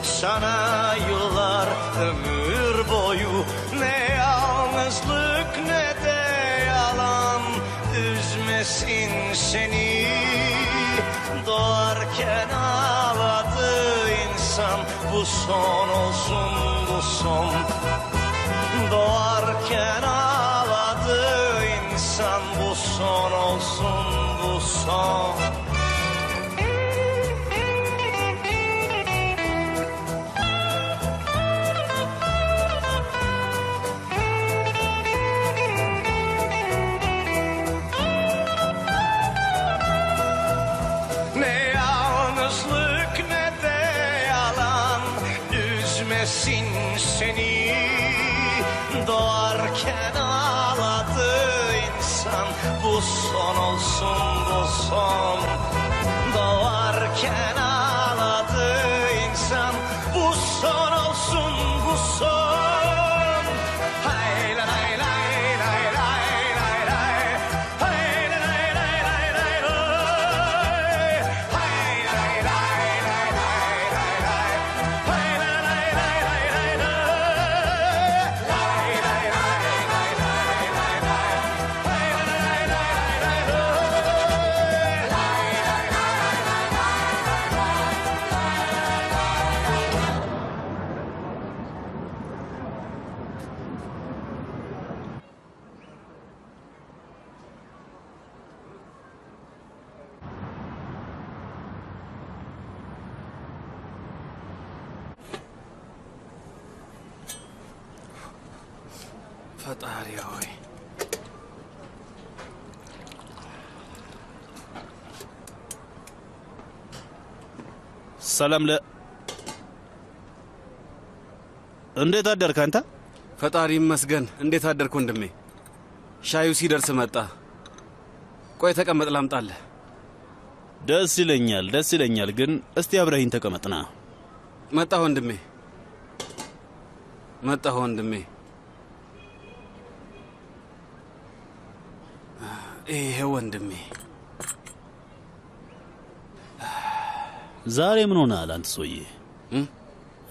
Sana yıllar ömür boyu ne yalnızlık ne de yalan üzmesin seni. Doğarken ağladı insan bu son olsun bu son. Doğarken ağladı insan bu son olsun bu son. Üzmesin seni. Doğarken ağladı insan bu son olsun bu son. Doğarken ağladı insan bu son olsun bu son. Hay la lay lay lay lay lay lay. Hay la lay lay lay lay lay. Hay la lay lay lay lay lay lay. Hay la lay lay lay lay lay. Lay lay lay lay lay lay lay. Hay la lay lay lay lay lay. Lay lay lay ፈጣሪ ሆይ ሰላም እንዴት አደርክ አንተ? ፈጣሪ ይመስገን። እንዴት አደርክ ወንድሜ? ሻዩ ሲደርስ መጣ። ቆይ ተቀመጥ ላምጣልህ። ደስ ይለኛል ግን እስቲ አብረኸኝ ተቀመጥና። መጣሁ ወንድሜ ይሄ ወንድሜ። ዛሬ ምን ሆነሃል አንተ ሰውዬ?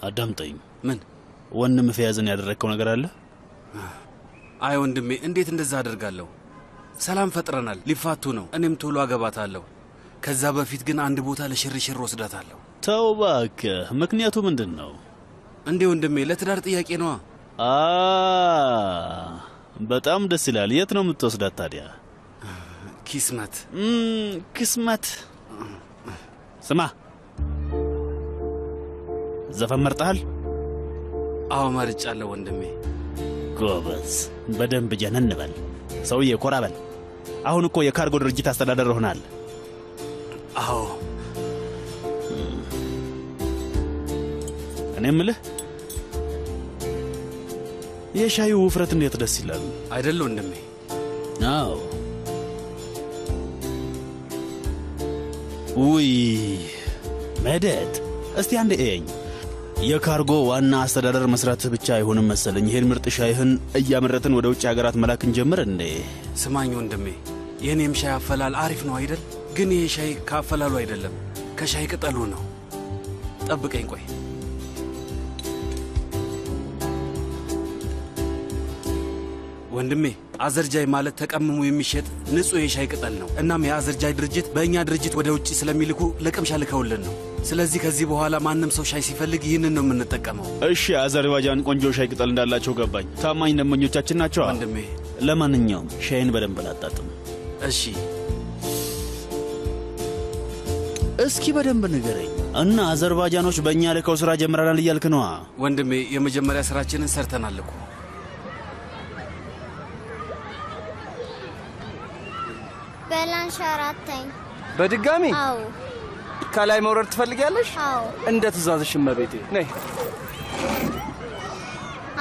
አዳምጠኝ። ምን ወንድም ፈያዝን ያደረከው ነገር አለ? አይ ወንድሜ፣ እንዴት እንደዛ አደርጋለሁ? ሰላም ፈጥረናል፣ ሊፋቱ ነው። እኔም ቶሎ አገባታለሁ። ከዛ በፊት ግን አንድ ቦታ ለሽርሽር ወስዳታለሁ። ተው እባክህ፣ ምክንያቱ ምንድን ነው? እንዴ ወንድሜ፣ ለትዳር ጥያቄ ነዋ። በጣም ደስ ይላል። የት ነው የምትወስዳት ታዲያ? ኪስመት። ስማ፣ ዘፈን መርጠሃል? አዎ መርጫለሁ ወንድሜ። ጎበዝ፣ በደንብ ጀነን በል ሰውዬ፣ ኮራ በል። አሁን እኮ የካርጎ ድርጅት አስተዳደር ሆናል። አዎ። እኔ የምልህ የሻዩ ውፍረት እንዴት ደስ ይላል አይደል ወንድሜ? አዎ። ውይ መደድ፣ እስቲ አንድ እየኝ። የካርጎ ዋና አስተዳደር መስራት ብቻ አይሆንም መሰለኝ። ይሄን ምርጥ ሻይህን እያመረትን ወደ ውጭ ሀገራት መላክን ጀምር እንዴ? ስማኝ ወንድሜ፣ የኔም ሻይ አፈላል አሪፍ ነው አይደል? ግን ይሄ ሻይ ካፈላሉ አይደለም፣ ከሻይ ቅጠሉ ነው። ጠብቀኝ ቆይ። ወንድሜ አዘርጃይ ማለት ተቀምሞ የሚሸጥ ንጹህ የሻይ ቅጠል ነው። እናም የአዘርጃይ ድርጅት በእኛ ድርጅት ወደ ውጭ ስለሚልኩ ለቅምሻ ልከውልን ነው። ስለዚህ ከዚህ በኋላ ማንም ሰው ሻይ ሲፈልግ ይህንን ነው የምንጠቀመው። እሺ፣ አዘርባይጃን ቆንጆ ሻይ ቅጠል እንዳላቸው ገባኝ። ታማኝ ደንበኞቻችን ናቸው ወንድሜ። ለማንኛውም ሻይን በደንብ ላጣጥም። እሺ፣ እስኪ በደንብ ንገረኝ። እና አዘርባይጃኖች በእኛ ልከው ሥራ ጀምረናል እያልክ ነዋ? ወንድሜ፣ የመጀመሪያ ሥራችንን ሰርተናል እኮ። በላንሻራተኝ በድጋሚ? አዎ። ከላይ መውረድ ትፈልጊያለሽ? አዎ። እንደ ትእዛዝሽ እመቤቴ። ነይ።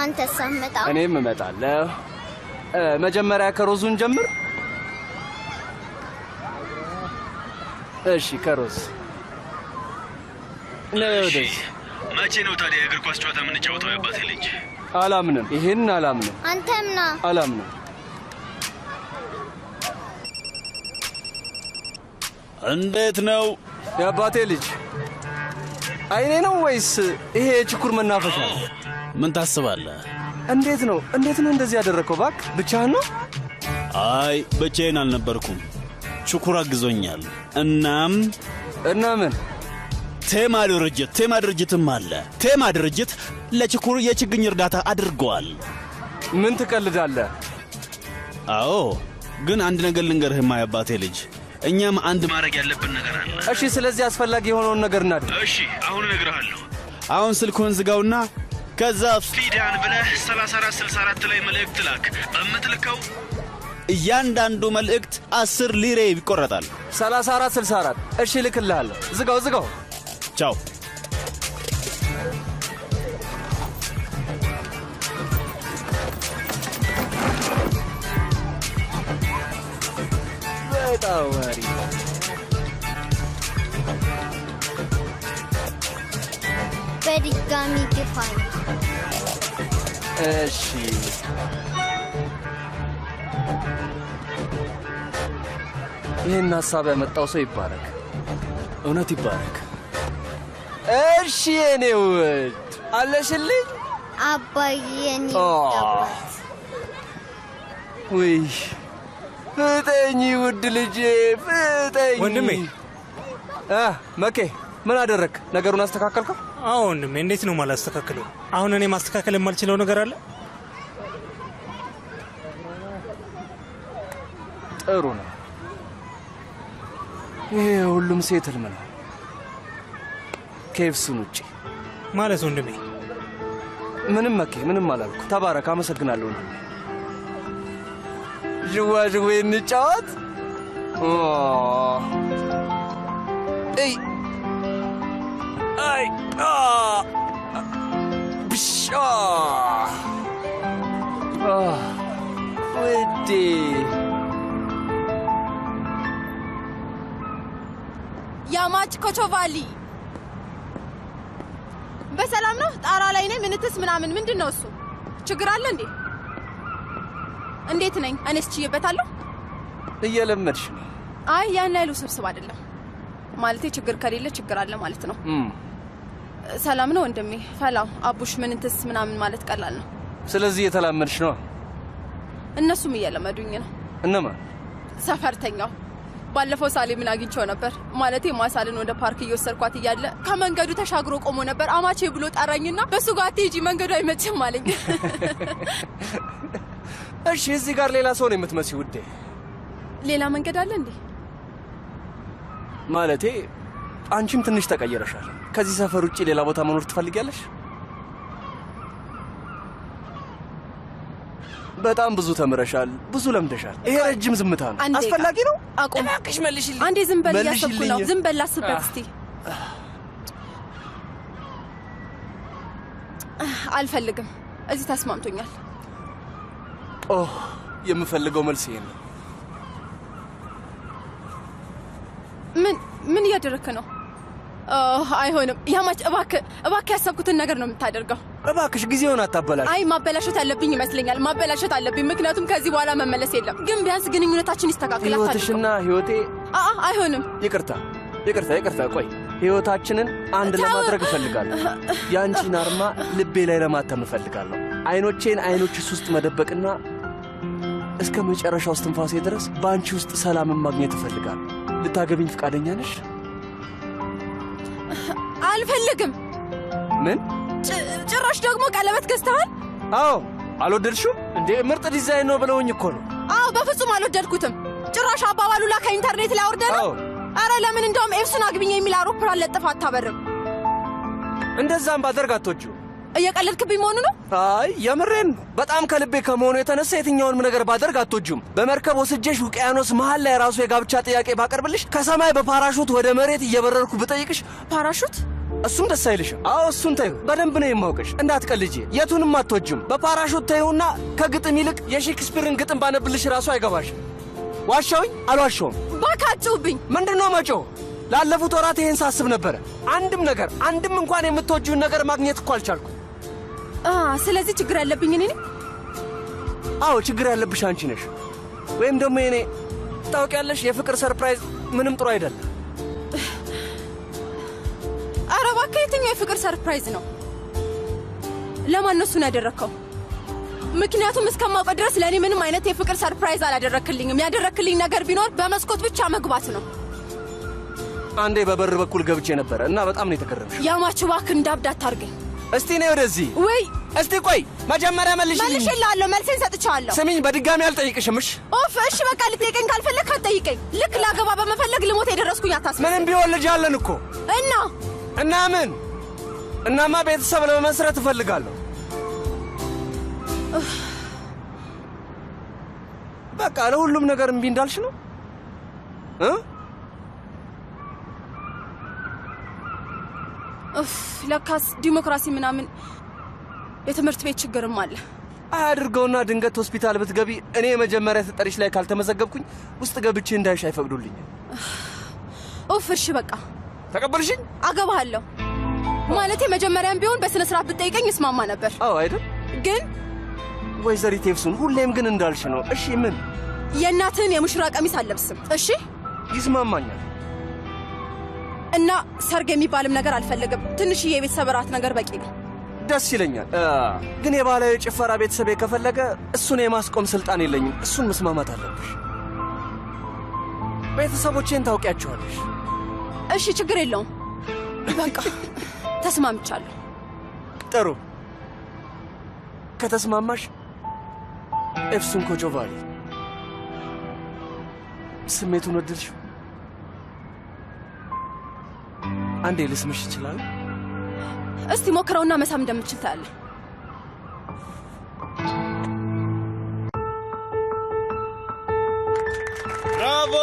አንተስ አትመጣም? እኔም እመጣለሁ። መጀመሪያ ከሮዙን ጀምር። እሺ፣ ከሮዝ ነይ ወደዚህ። መቼ ነው ታዲያ የእግር ኳስ ጨዋታ የምንጫወተው? ያባቴ ልጅ አላምንም። ይሄን አላምንም። አንተም ና። አላምንም። እንዴት ነው የአባቴ ልጅ? አይኔ ነው ወይስ ይሄ የችኩር መናፈሻ? ምን ታስባለህ? እንዴት ነው እንደዚህ ያደረከው? እባክህ ብቻህን ነው? አይ ብቻዬን አልነበርኩም፣ ችኩር አግዞኛል። እናም እና ምን ቴማ ድርጅትም አለ። ቴማ ድርጅት ለችኩር የችግኝ እርዳታ አድርገዋል። ምን ትቀልዳለህ? አዎ፣ ግን አንድ ነገር ልንገርህማ የአባቴ ልጅ፣ እኛም አንድ ማድረግ ያለብን ነገር አለ። እሺ፣ ስለዚህ አስፈላጊ የሆነውን ነገር እናድርግ። እሺ፣ አሁን እነግርሃለሁ። አሁን ስልኩን ዝጋውና ከዛ ፊዳን ብለህ 3464 ላይ መልእክት ላክ። በምትልከው እያንዳንዱ መልእክት 10 ሊሬ ይቆረጣል። 3464 እሺ፣ ልክልሃለሁ። ዝጋው። ቻው። በጣም አሪፍ። በድጋሚ ግፋኝ። እሺ፣ ይህን ሐሳብ ያመጣው ሰው ይባረክ፣ እውነት ይባረክ። እሺ የኔ ውድ አለሽልኝ? አባዬ የኔ አባት። ውይ ፍጠኝ ውድ ልጄ ፍጠኝ። ወንድሜ መኬ ምን አደረክ? ነገሩን አስተካከልከው? አዎ ወንድሜ፣ እንዴት ነው ማላስተካከለው? አሁን እኔ ማስተካከል የማልችለው ነገር አለ? ጥሩ ነው። ይሄ ሁሉም ሴት ህልም ነው ከኤፍሱን ውጪ ማለት ወንድሜ። ምንም መኬ፣ ምንም አላልኩ። ተባረክ። አመሰግናለሁ ወንድሜ። ዥዋዥዌ እንጫወት። እይ አይ ብሻ ውዴ ያማች ኮቾቫሊ በሰላም ነው? ጣራ ላይ ነኝ። ምንትስ ምናምን ምንድን ነው እሱ? ችግር አለ እንዴ? እንዴት ነኝ? እኔስ ችዬበታለሁ። እየለመድሽ ነው። አይ ያን ያህል ውስብስብ አይደለም። ማለቴ ችግር ከሌለ ችግር አለ ማለት ነው። ሰላም ነው ወንድሜ። ፈላው አቡሽ ምንትስ ምናምን ማለት ቀላል ነው። ስለዚህ እየተላመድሽ ነው። እነሱም እየለመዱኝ ነው። እነማን? ሰፈርተኛው ባለፈው ሳሌምን አግኝቼው ነበር። ማለቴ ማሳልን ወደ ፓርክ እየወሰድኳት እያለ ከመንገዱ ተሻግሮ ቆሞ ነበር። አማቼ ብሎ ጠራኝና በሱ ጋር አትሄጂ መንገዱ አይመችም አለኝ። እሺ፣ እዚህ ጋር ሌላ ሰው ነው የምትመስይ ውዴ። ሌላ መንገድ አለ እንዴ? ማለቴ አንቺም ትንሽ ተቀየረሻል። ከዚህ ሰፈር ውጪ ሌላ ቦታ መኖር ትፈልጊያለሽ? በጣም ብዙ ተምረሻል፣ ብዙ ለምደሻል። ይሄ ረጅም ዝምታ ነው። አስፈላጊ ነው። አቁም እባክሽ፣ መልሽልኝ። አንዴ ዝም በል። እያሰብኩ ነው። ዝም በል አስብበት እስቲ። አልፈልግም። እዚህ ተስማምቶኛል። ኦህ፣ የምፈልገው መልስ ይሄ ነው። ምን እያደረክ ነው? አይሆንም። ያማች እባክህ ያሰብኩትን ነገር ነው የምታደርገው። እባክሽ ጊዜውን አታበላሽ። አይ ማበላሸት አለብኝ ይመስለኛል። ማበላሸት አለብኝ፣ ምክንያቱም ከዚህ በኋላ መመለስ የለም። ግን ቢያንስ ግንኙነታችን ይስተካከላል። ህይወትሽና ህይወቴ አይሆንም። ይቅርታ። ቆይ ህይወታችንን አንድ ለማድረግ እፈልጋለሁ። የአንቺን አርማ ልቤ ላይ ለማተም እፈልጋለሁ። አይኖችሽ ውስጥ መደበቅና እስከ መጨረሻው እስትንፋሴ ድረስ በአንቺ ውስጥ ሰላምን ማግኘት እፈልጋለሁ። ልታገቢኝ ፈቃደኛ ነሽ? አልፈልግም። ምን? ጭራሽ ደግሞ ቀለበት ገዝተሃል? አዎ። አልወደድሽው እንዴ? ምርጥ ዲዛይን ነው ብለውኝ እኮ ነው። አዎ፣ በፍጹም አልወደድኩትም። ጭራሽ አባባሉላ ከኢንተርኔት ላይ አውርደህ ነው? አረ ለምን እንደውም ኤፍሱን አግቢኝ የሚል አውሮፕላን ለጥፋ አታበርም? እንደዛም ባደርግ አትወጂው። እየቀለድክብኝ መሆኑ ነው? አይ የምሬን ነው። በጣም ከልቤ ከመሆኑ የተነሳ የትኛውንም ነገር ባደርግ አትወጂውም። በመርከብ ወስጄሽ ውቅያኖስ መሃል ላይ ራሱ የጋብቻ ጥያቄ ባቀርብልሽ፣ ከሰማይ በፓራሹት ወደ መሬት እየበረርኩ ብጠይቅሽ፣ ፓራሹት? እሱም ደስ አይልሽም? አዎ እሱን ተይው። በደንብ ነው የማውቅሽ። እንዳትቀልጂ። የቱንም አትወጂም። በፓራሹት ተይውና ከግጥም ይልቅ የሼክስፒርን ግጥም ባነብልሽ ራሱ አይገባሽም። ዋሻውኝ? አልዋሻውም። ባካጭውብኝ። ምንድነው መጮህ? ላለፉት ወራት ይሄን ሳስብ ነበር። አንድም እንኳን የምትወጂውን ነገር ማግኘት እኮ አልቻልኩም። ስለዚህ ችግር ያለብኝ እኔ ነኝ? አዎ ችግር ያለብሽ አንቺ ነሽ። ወይም ደግሞ እኔ ታውቂያለሽ፣ የፍቅር ሰርፕራይዝ ምንም ጥሩ አይደለም። ኧረ እባክህ የትኛው የፍቅር ሰርፕራይዝ ነው? ለማን ነው እሱን ያደረግከው? ምክንያቱም እስከማውቀው ድረስ ለእኔ ምንም አይነት የፍቅር ሰርፕራይዝ አላደረክልኝም። ያደረክልኝ ነገር ቢኖር በመስኮት ብቻ መግባት ነው። አንዴ በበር በኩል ገብቼ ነበር እና በጣም ነው የተገረምሽ። ያማችሁ እባክህ እንዳብድ አታርገኝ። እስቲ ነይ ወደዚህ። ወይ እስቲ ቆይ መጀመሪያ መልሽልኝ። መልሼልሃለሁ፣ መልሴን ሰጥቼዋለሁ። ስሚኝ፣ በድጋሚ አልጠይቅሽም። እሺ በቃ ልጠይቀኝ ካልፈለግ አትጠይቀኝ። ልክ ላገባ በመፈለግ ልሞት የደረስኩኝ አታስብ። ምንም ቢሆን ልጅ አለን እኮ እና ምን? እናማ ቤተሰብ ለመመስረት እፈልጋለሁ። በቃ ለሁሉም ነገር እምቢ እንዳልሽ ነው? ለካስ ዲሞክራሲ ምናምን የትምህርት ቤት ችግርም አለ። አያድርገውና ድንገት ሆስፒታል ብትገቢ እኔ የመጀመሪያ ተጠሪሽ ላይ ካልተመዘገብኩኝ ውስጥ ገብቼ እንዳይሽ አይፈቅዱልኝ። እሺ በቃ ተቀበልሽኝ? አገባሃለሁ። ማለቴ መጀመሪያም ቢሆን በስነ ስርዓት ብትጠይቀኝ እስማማ ነበር። አዎ አይደል? ግን ወይዘሪት ኤፍሱን ሁሌም ግን እንዳልሽ ነው። እሺ ምን? የእናትህን የሙሽራ ቀሚስ አልለብስም። እሺ ይስማማኛል። እና ሰርግ የሚባልም ነገር አልፈልግም። ትንሽዬ የቤተሰብ እራት ነገር በቂ ነው። ደስ ይለኛል። ግን የባህላዊ ጭፈራ ቤተሰቤ ከፈለገ እሱን የማስቆም ስልጣን የለኝም። እሱን መስማማት አለብሽ። ቤተሰቦቼን ታውቂያቸዋለሽ። እሺ ችግር የለውም። በቃ ተስማምቻለሁ። ጥሩ ከተስማማሽ ኤፍሱን ኮጆቫሊ ስሜቱን ወደድሽው? አንዴ ልስምሽ ይችላል? እስቲ ሞክረውና መሳም እንደምትችል ታያለህ። ብራቮ!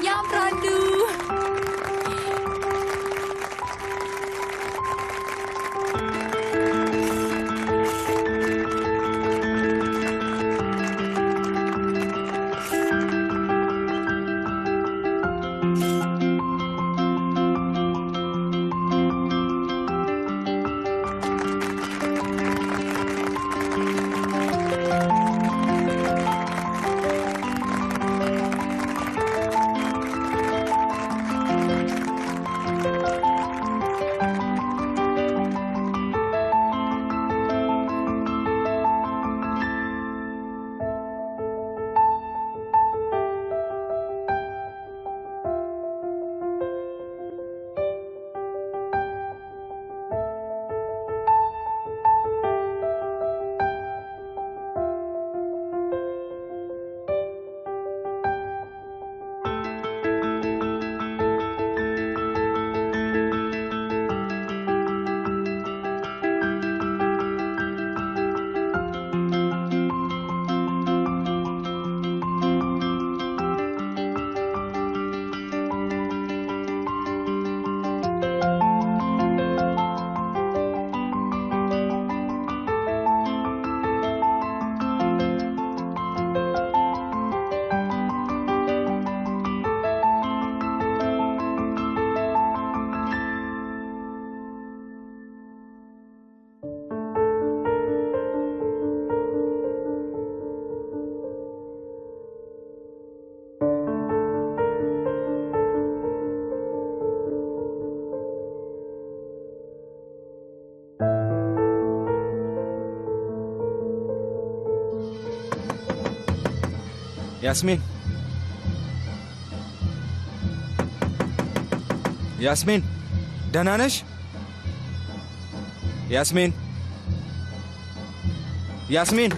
ያምራሉ። ያስሚን ያስሚን፣ ደህና ነሽ? ያስሚን ያስሚን፣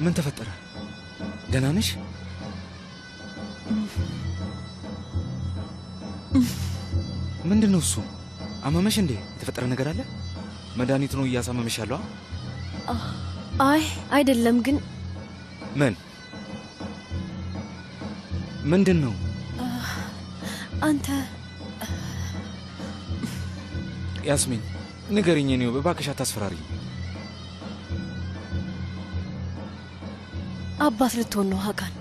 ምን ተፈጠረ? ደህና ነሽ? ምንድን ነው እሱ? አመመሽ እንዴ? የተፈጠረ ነገር አለ? መድኃኒት ነው እያሳመመሽ ያለው? አይ አይደለም። ግን ምንድን ነው? አንተ ያስሚን ንገሪኝ ነው በባክሽ አታስፈራሪኝ። አባት ልትሆን ነው ሀቃን።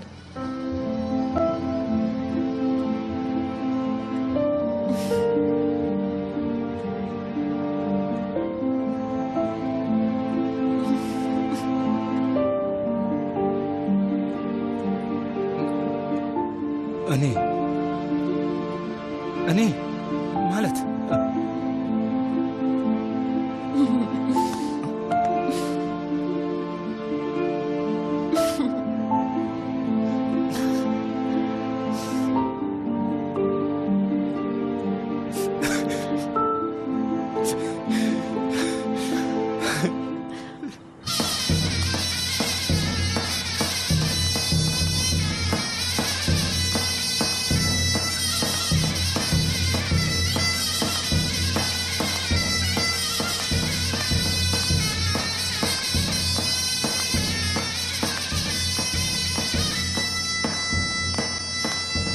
እኔ ማለት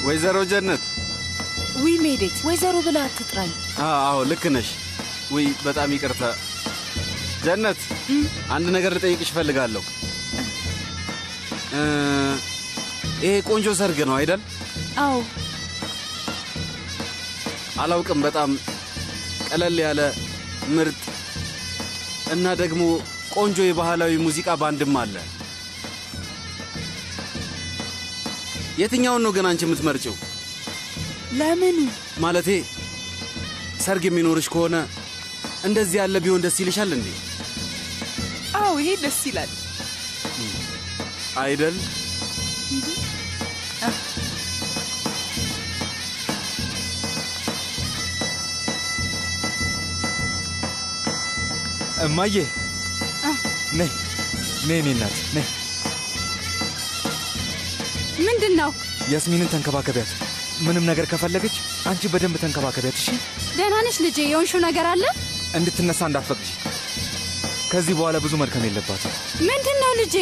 ወይዘሮ ጀነት ዊ ሜዴት ወይዘሮ ብላ አትጥራኝ። አዎ ልክ ነሽ። ውይ በጣም ይቅርታ ጀነት፣ አንድ ነገር ልጠይቅሽ እፈልጋለሁ። ይሄ ቆንጆ ሰርግ ነው አይደል? አዎ። አላውቅም፣ በጣም ቀለል ያለ ምርጥ እና ደግሞ ቆንጆ የባህላዊ ሙዚቃ ባንድም አለ። የትኛውን ነው ግን አንቺ የምትመርጪው? ለምን? ማለቴ ሰርግ የሚኖርሽ ከሆነ እንደዚህ ያለ ቢሆን ደስ ይልሻል እንዴ? አዎ ይሄ ደስ ይላል አይደል? እማዬ ነይ ነይ እናት ነይ። ምንድን ነው? ያስሚንን ተንከባከቢያት። ምንም ነገር ከፈለገች አንቺ በደንብ ተንከባከቢያት እሺ? ደህና ነሽ ልጄ? የሆንሽው ነገር አለ? እንድትነሳ እንዳትፈቅጂ። ከዚህ በኋላ ብዙ መድከም የለባትም። ምንድን ነው ልጄ?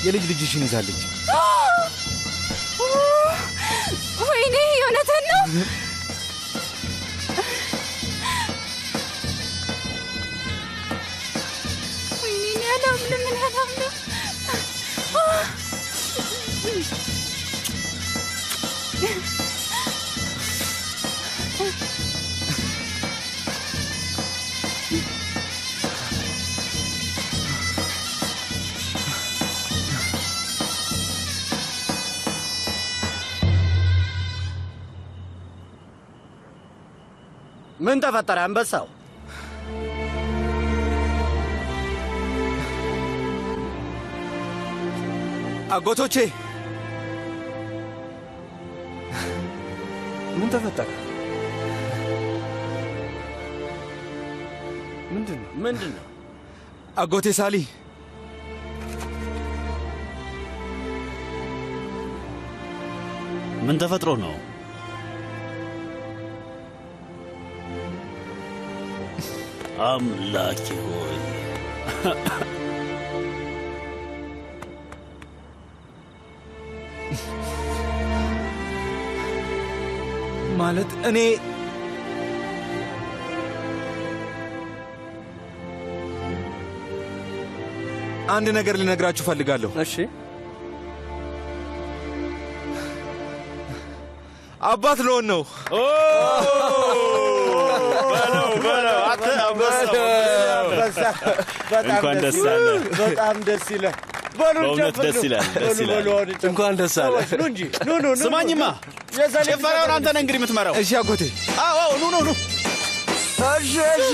የልጅ ልጅሽን ይዛለች። ወይኔ የእውነትን ነው? ምን ተፈጠረ አንበሳው? አጎቶቼ ምን ተፈጠረ? ምንድን ነው? አጎቴ ሳሊ ምን ተፈጥሮ ነው? አምላኬ ሆይ ማለት እኔ አንድ ነገር ልነግራችሁ ፈልጋለሁ። እሺ። አባት ልሆን ነው። እንኳን ደስ አለ። በጣም ደስ ይላል። በእውነት ደስ ይላል። ደስ ይላል። እንኳን ደስ አለ። ስማኝማ፣ ጭፈራውን አንተ ነህ እንግዲህ የምትመራው። እሺ አጎቴ። አዎ ኑ። እሺ እሺ።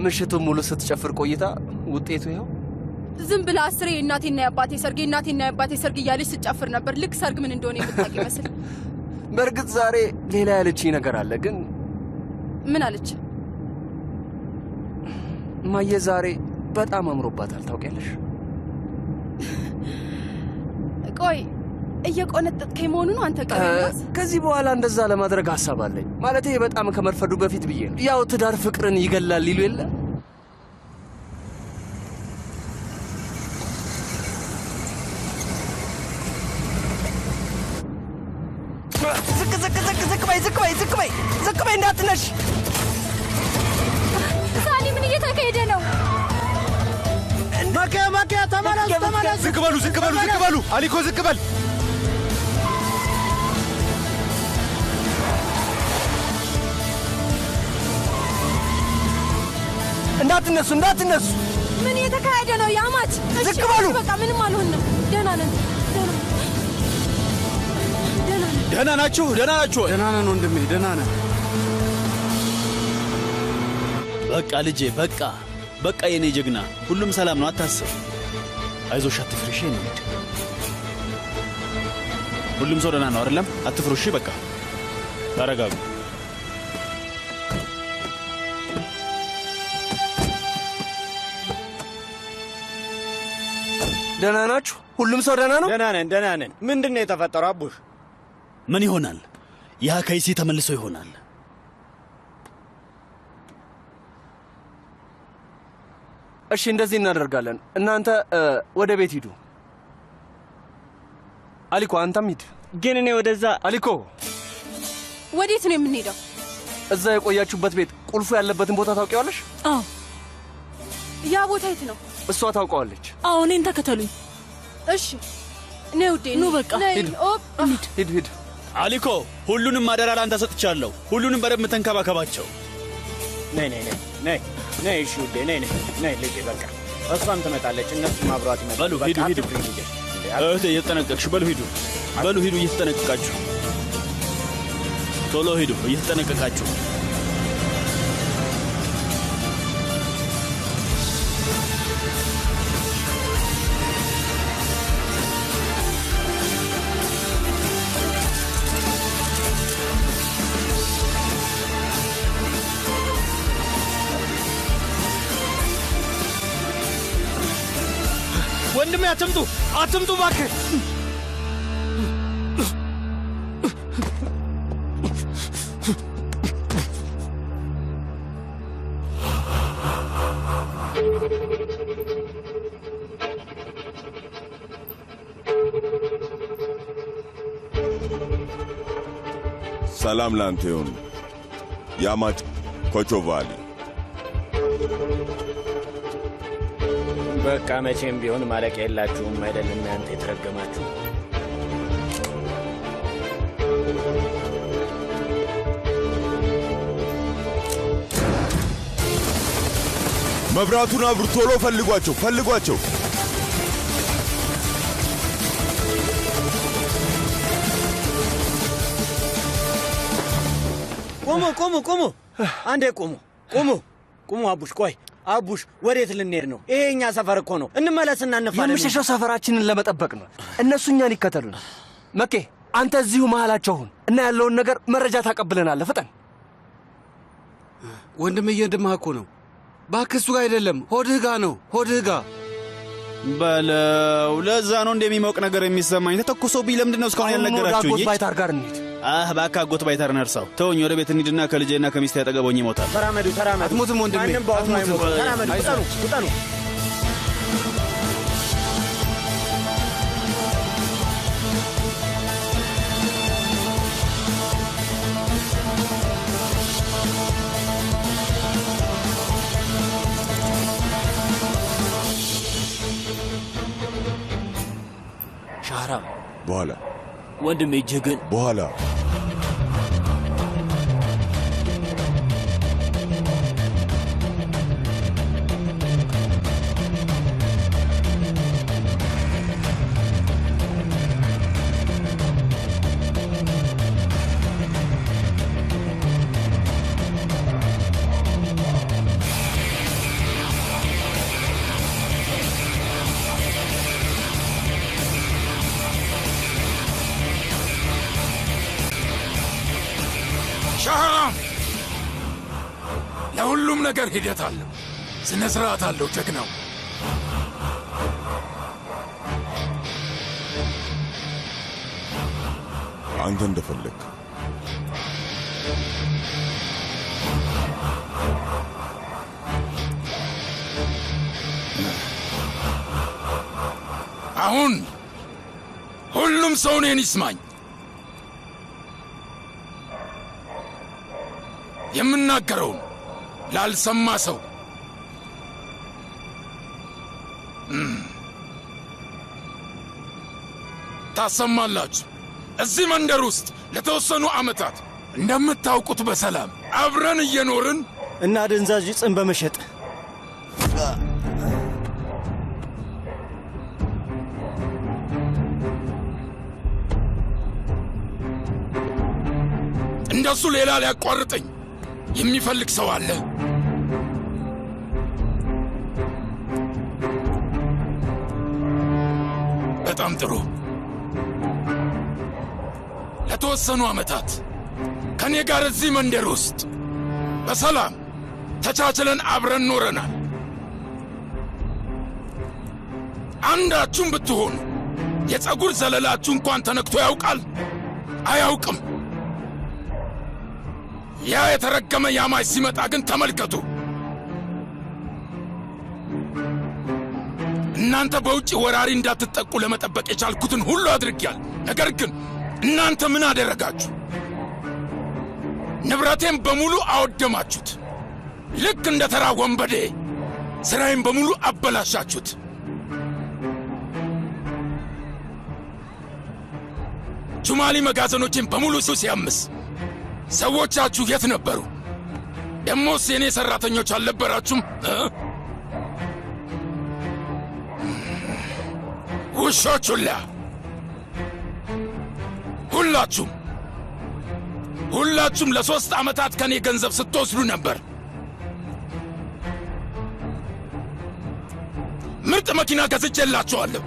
ምሽቱን ሙሉ ስትጨፍር ቆይታ ውጤቱ ይኸው። ዝም ብላ 10 የእናቴና የአባቴ ሰርግ እያለች ስትጨፍር ነበር። ልክ ሰርግ ምን እንደሆነ የምታውቅ ይመስል። በእርግጥ ዛሬ ሌላ ያለችኝ ነገር አለ። ግን ምን አለች? ማየ ዛሬ በጣም አምሮባታል ታውቂያለሽ። ቆይ እየቆነጠጥከኝ መሆኑ ነው አንተ? ቀረስ ከዚህ በኋላ እንደዛ ለማድረግ ሐሳብ አለኝ። ማለቴ በጣም ከመርፈዱ በፊት ብዬ ነው። ያው ትዳር ፍቅርን ይገላል ይሉ የለ። ዝቅ በይ እንዳትነሽ። ሳሊ ምን እየተካሄደ ነው? ማኪያ ተመለስ። ዝቅ በሉ። አሊኮ ዝቅ በል። እንዳትነሱ። ምን እየተካሄደ ነው? ያማች ዝቅ በሉ። በቃ ምንም አልሆንም። ደህና ነን። ደህና ናችሁ? ደህና ነን ወንድሜ፣ ደህና ነን። በቃ ልጄ፣ በቃ የኔ ጀግና፣ ሁሉም ሰላም ነው፣ አታስብ። አይዞሽ፣ አትፍሪ። እሺ እንሂድ። ሁሉም ሰው ደህና ነው አይደለም? አትፍሩ። እሺ በቃ ተረጋጉ። ደህና ናችሁ? ሁሉም ሰው ደህና ነው? ደህና ነን። ምንድን ነው የተፈጠረው አቡሽ? ምን ይሆናል? ያ ከይሲ ተመልሶ ይሆናል። እሺ እንደዚህ እናደርጋለን። እናንተ ወደ ቤት ሂዱ። አሊኮ አንተም ሂድ። ግን እኔ ወደዛ። አሊኮ ወዴት ነው የምንሄደው? እዛ የቆያችሁበት ቤት ቁልፉ ያለበትን ቦታ ታውቂዋለሽ? አዎ። ያ ቦታ የት ነው? እሷ ታውቀዋለች። አዎ፣ እኔን ተከተሉኝ። እሺ ነይ ውዴ። ኑ በቃ ሂድ። አሊኮ፣ ሁሉንም አደራ ላንተ ሰጥቻለሁ። ሁሉንም በደንብ ተንከባከባቸው። ነይ። እሺ ውዴ፣ ነይ ልጄ። በቃ እሷም ትመጣለች፣ እነሱም አብሯት ይመጣሉ። በሉ ሂዱ። እህቴ እየተጠነቀቅሽ። በሉ ሂዱ፣ እየተጠነቀቃችሁ። ቶሎ ሂዱ፣ እየተጠነቀቃችሁ። ወንድሜ አትምጡ እባክህ። ሰላም ላንተ ይሁን ያማች ኮቾቫሊ። በቃ መቼም ቢሆን ማለቅ የላችሁም አይደል እናንተ የተረገማችሁ። መብራቱን አብሩ፣ ቶሎ ፈልጓቸው። ቁሙ። አንዴ ቁሙ። አቡሽ ቆይ፣ አቡሽ ወዴት ልንሄድ ነው? ይሄ እኛ ሰፈር እኮ ነው። እንመለስና እንፋለን። የምሸሸው ሰፈራችንን ለመጠበቅ ነው። እነሱ እኛን ይከተሉን። መኬ አንተ እዚሁ መሃላቸው ሁን እና ያለውን ነገር መረጃ ታቀብለናለህ። ፍጠን ወንድም። እየድማህ እኮ ነው። እባክህ እሱ ጋር አይደለም፣ ሆድህ ጋር ነው። በለው። ለዛ ነው እንደሚሞቅ ነገር የሚሰማኝ። ተተኩሶብኝ ለምንድን ነው እስካሁን ያልነገራችሁኝ? አጎት ባይታር ጋር እንሂድ። እባክህ አጎት ባይታር ነርሳው። ተወኝ፣ ወደ ቤት እንሂድና ከልጄና ከሚስቴ አጠገብ ሆኜ እሞታለሁ። ተራመዱ። አትሞትም ወንድሜ፣ ተራመዱ። ፍጠኑ። ሻራ በኋላ ወንድሜ፣ እጅህ ግን በኋላ ለሁሉም ነገር ሂደት አለው፣ ስነ ስርዓት አለው ጀግናው። አንተ እንደፈለግ። አሁን ሁሉም ሰው እኔን ይስማኝ። የምናገረውን ላልሰማ ሰው ታሰማላችሁ። እዚህ መንደር ውስጥ ለተወሰኑ ዓመታት እንደምታውቁት በሰላም አብረን እየኖርን እና አደንዛዥ ዕፅን በመሸጥ እንደሱ ሌላ ሊያቋርጠኝ የሚፈልግ ሰው አለ? በጣም ጥሩ። ለተወሰኑ ዓመታት ከእኔ ጋር እዚህ መንደር ውስጥ በሰላም ተቻችለን አብረን ኖረናል። አንዳችሁም ብትሆኑ የፀጉር ዘለላችሁ እንኳን ተነክቶ ያውቃል? አያውቅም። ያ የተረገመ ያማች ሲመጣ ግን ተመልከቱ። እናንተ በውጭ ወራሪ እንዳትጠቁ ለመጠበቅ የቻልኩትን ሁሉ አድርጌያል። ነገር ግን እናንተ ምን አደረጋችሁ? ንብረቴን በሙሉ አወደማችሁት። ልክ እንደ ተራ ወንበዴ ሥራዬን በሙሉ አበላሻችሁት። ጁማሊ መጋዘኖቼን በሙሉ ሲያምስ ሰዎቻችሁ የት ነበሩ? ደሞስ የኔ ሠራተኞች አልነበራችሁም? ውሾች ሁላ ሁላችሁም ለ3 ዓመታት ከኔ ገንዘብ ስትወስዱ ነበር። ምርጥ መኪና ገዝቼላችኋለሁ።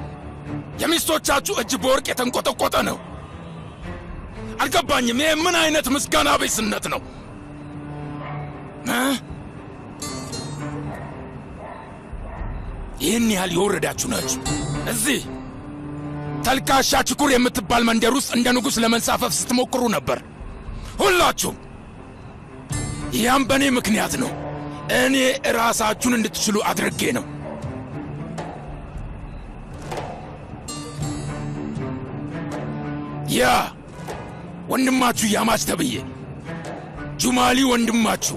የሚስቶቻችሁ እጅ በወርቅ የተንቆጠቆጠ ነው። አልገባኝም። ይህ ምን አይነት ምስጋና ቢስነት ነው? ይህን ያህል የወረዳችሁ ናችሁ። እዚህ ተልካሻ ችኩር የምትባል መንደር ውስጥ እንደ ንጉሥ ለመንሳፈፍ ስትሞክሩ ነበር ሁላችሁም። ያም በእኔ ምክንያት ነው። እኔ ራሳችሁን እንድትችሉ አድርጌ ነው። ያ ወንድማችሁ ያማች ተብዬ ጁማሊ ወንድማችሁ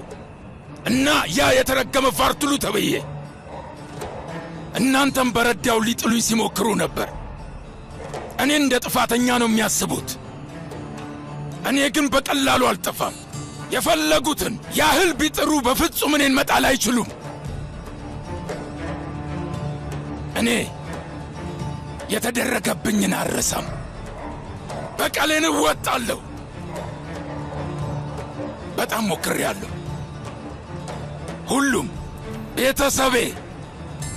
እና ያ የተረገመ ፋርቱሉ ተብዬ እናንተም በረዳው ሊጥሉኝ ሲሞክሩ ነበር። እኔ እንደ ጥፋተኛ ነው የሚያስቡት። እኔ ግን በቀላሉ አልጠፋም። የፈለጉትን ያህል ቢጥሩ በፍጹም እኔን መጣል አይችሉም። እኔ የተደረገብኝን አልረሳም። በቀሌን እወጣለሁ። በጣም ሞክሬያለሁ። ሁሉም ቤተሰቤ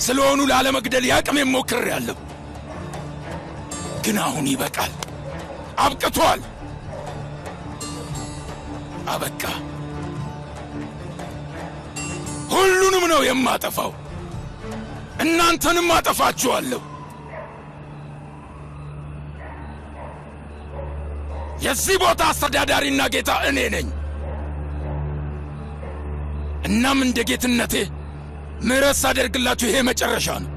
ስለሆኑ ላለመግደል ያቅሜን ሞክሬያለሁ። ግን አሁን ይበቃል። አብቅቷል። አበቃ። ሁሉንም ነው የማጠፋው። እናንተንም አጠፋችኋለሁ። የዚህ ቦታ አስተዳዳሪና ጌታ እኔ ነኝ። እናም እንደ ጌትነቴ ምሕረት ሳደርግላችሁ ይሄ መጨረሻ ነው።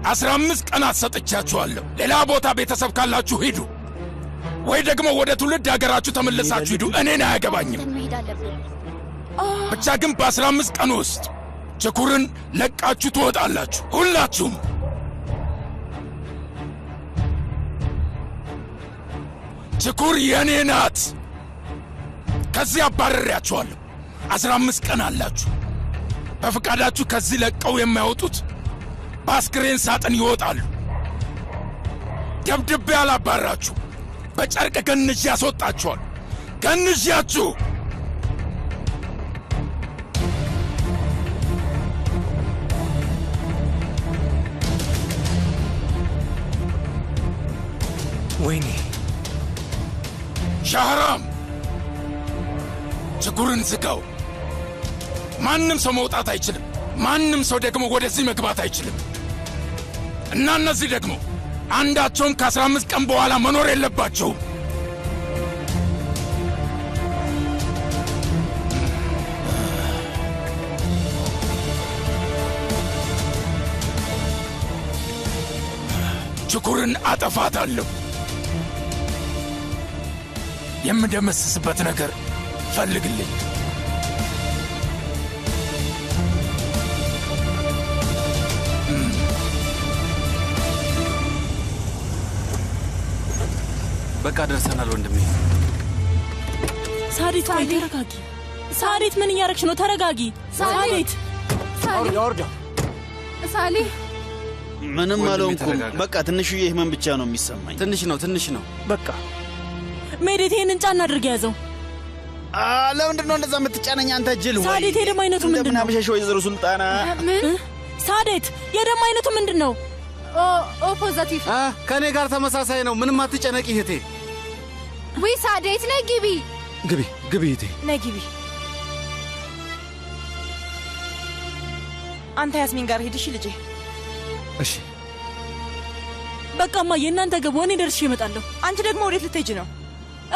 15 ቀናት ሰጥቻችኋለሁ። ሌላ ቦታ ቤተሰብ ካላችሁ ሂዱ፣ ወይ ደግሞ ወደ ትውልድ ሀገራችሁ ተመልሳችሁ ሂዱ። እኔን አያገባኝም። ብቻ ግን በ15 ቀን ውስጥ ችኩርን ለቃችሁ ትወጣላችሁ ሁላችሁም። ችኩር የኔ ናት። ከዚህ አባረሪያችኋለሁ። 15 ቀን አላችሁ። በፍቃዳችሁ ከዚህ ለቀው የማይወጡት በአስክሬን ሳጥን ይወጣሉ። ደብድቤ አላባራችሁ፣ በጨርቅ ገንዤ ያስወጣችኋል። ገንዣችሁ ወይኔ ሻህራም ችኩርን ዝጋው። ማንም ሰው መውጣት አይችልም። ማንም ሰው ደግሞ ወደዚህ መግባት አይችልም። እና እነዚህ ደግሞ አንዳቸውም ከ15 ቀን በኋላ መኖር የለባቸውም። ችኩርን አጠፋታለሁ። የምደመስስበት ነገር ፈልግልኝ። በቃ ደርሰናል ወንድሜ። ሳዲት ቆይ ተረጋጊ። ሳዲት ምን እያረግሽ ነው? ተረጋጊ ሳዲት። ወርዳ ሳሊ ምንም አልሆንኩም። በቃ ትንሽዬ ህመም ብቻ ነው የሚሰማኝ። ትንሽ ነው። በቃ ሜዲት ይሄንን ጫና አድርገ ያዘው። ለምንድን ነው እንደዛ የምትጫነኝ አንተ ጅል? ሳዲት የደም አይነቱ ምንድን ነው? እንደምናመሸሽ ወይዘሮ ሱልጣና። ምን? ሳዲት የደም አይነቱ ምንድን ነው? ኦ ፖዚቲቭ። ከኔ ጋር ተመሳሳይ ነው። ምንም አትጨነቂ እህቴ። ወይ ሳዲት ነይ ግቢ እህቴ ነይ ግቢ። አንተ ያስሚን ጋር ሄድሽ ልጄ። እሺ በቃ እማዬ እናንተ ገቡ፣ እኔ ደርሼ እመጣለሁ። አንቺ ደግሞ ወዴት ልትሄጂ ነው?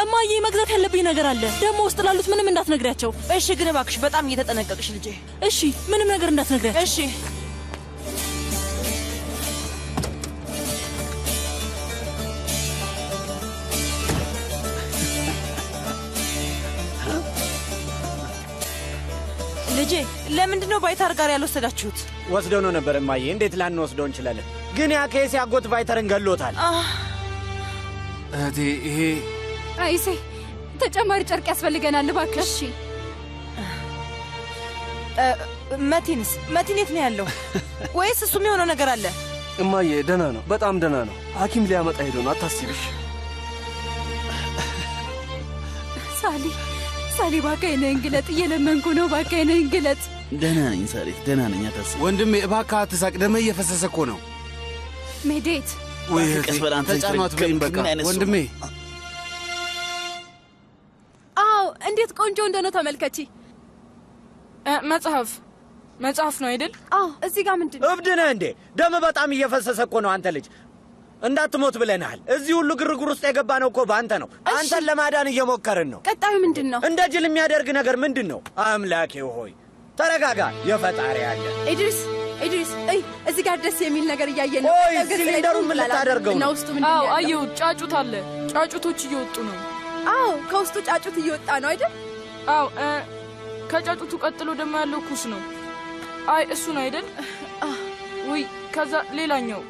እማዬ መግዛት ያለብኝ ነገር አለ። ደግሞ ውስጥ ላሉት ምንም እንዳትነግሪያቸው እሺ? ግን እባክሽ በጣም እየተጠነቀቅሽ ልጄ። እሺ ምንም ነገር እንዳትነግሪያቸው እሺ? ልጄ ለምንድን ነው ባይታር ጋር ያልወሰዳችሁት? ወስደው ነው ነበር እማዬ። እንዴት ላንወስደው እንችላለን? ግን ያ ኬስ ያጎት ባይተርን ገሎታል። እህቴ ይሄ አይሴ ተጨማሪ ጨርቅ ያስፈልገናል እባክሽ። እሺ መቲን የት ነው ያለው? ወይስ እሱም የሆነው ነገር አለ? እማዬ ደህና ነው፣ በጣም ደህና ነው። ሐኪም ሊያመጣ ሄዶ ነው፣ አታስቢሽ። ሳሊ እባክህ ነኝ ግለጥ፣ እየለመንኩ ነው። እባክህ ነኝ ግለጥ። ደህና ነኝ ሳሪት፣ ደህና ነኝ፣ አታስቢ። ወንድሜ እባክህ አትሳቅ፣ ደምህ እየፈሰሰ እኮ ነው። ሜዴት ወይ ተጫማት በይኝ በቃ ወንድሜ። አዎ እንዴት ቆንጆ እንደሆነ ተመልከቺ። መጽሐፍ ነው አይደል? አዎ እዚህ ጋር ምንድን ነው? እብድ ነህ እንዴ? ደም በጣም እየፈሰሰ እኮ ነው። አንተ ልጅ እንዳትሞት ብለናል። እዚህ ሁሉ ግርግር ውስጥ የገባ ነው እኮ በአንተ ነው። አንተን ለማዳን እየሞከርን ነው። ቀጣዩ ምንድን ነው? እንደ ጅል የሚያደርግ ነገር ምንድን ነው? አምላኬ ሆይ ተረጋጋ። የፈጣሪ አለ። ኢድሪስ እይ እዚህ ጋር ደስ የሚል ነገር እያየን ነው። ኦይ ሲሊንደሩን ምን ልታደርገው ነው? ውስጡ ምንድን ነው? አየሁ፣ ጫጩት አለ። ጫጩቶች እየወጡ ነው። አዎ ከውስጡ ጫጩት እየወጣ ነው አይደል? አዎ ከጫጩቱ ቀጥሎ ደግሞ ያለው ኩስ ነው። አይ እሱ ነው አይደል? ወይ ከዛ ሌላኛው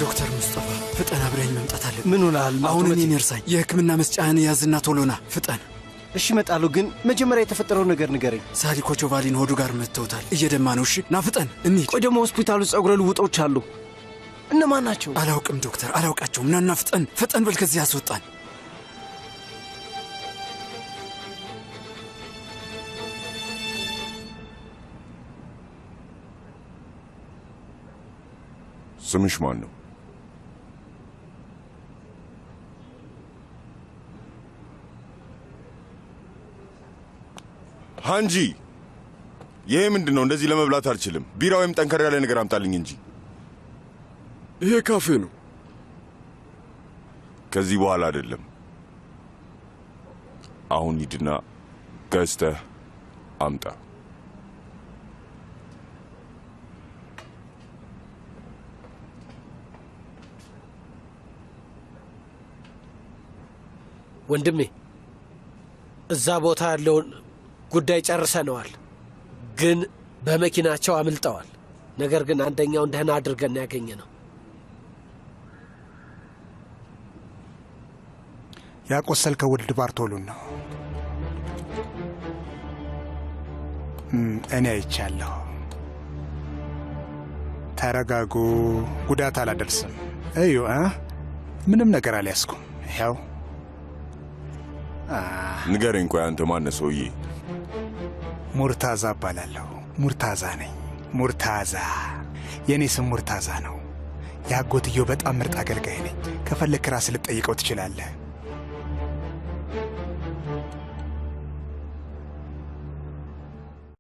ዶክተር ሙስጠፋ ፍጠን፣ አብረኝ መምጣት አለ። ምን ሆነሃል? አሁን እኔን እርሳኝ። የሕክምና መስጫህን ያዝና ቶሎና ፍጠን። እሺ እመጣለሁ፣ ግን መጀመሪያ የተፈጠረው ነገር ንገረኝ። ሳሊ ኮቾቫሊን ሆዱ ጋር መተውታል፣ እየደማ ነው። እሺ ና ፍጠን እንሂድ። ቆይ ደግሞ ሆስፒታሉ ጸጉረ ልውጦች አሉ። እነማን ናቸው? አላውቅም ዶክተር፣ አላውቃቸውም። ናና ፍጠን በል፣ ከዚህ ያስወጣን። ስምሽ ማን ነው? ሃንጂ፣ ይሄ ምንድን ነው? እንደዚህ ለመብላት አልችልም። ቢራ ወይም ጠንከር ያለ ነገር አምጣልኝ እንጂ። ይሄ ካፌ ነው። ከዚህ በኋላ አይደለም። አሁን ሂድና ገዝተህ አምጣ። ወንድሜ እዛ ቦታ ያለውን ጉዳይ ጨርሰነዋል፣ ግን በመኪናቸው አምልጠዋል። ነገር ግን አንደኛውን ደህና አድርገን ያገኘ ነው። ያቆሰልከው ውድ ባርቶሉን ነው። እኔ አይቻለሁ። ተረጋጉ፣ ጉዳት አላደርስም። እዩ ምንም ነገር አልያዝኩም። ያው ንገረኝ፣ ቆይ አንተ ማነህ ሰውዬ? ሙርታዛ እባላለሁ። ሙርታዛ ነኝ። ሙርታዛ፣ የእኔ ስም ሙርታዛ ነው። የአጎትየው በጣም ምርጥ አገልጋይ ነኝ። ከፈለክ ራስህ ልትጠይቀው ትችላለህ።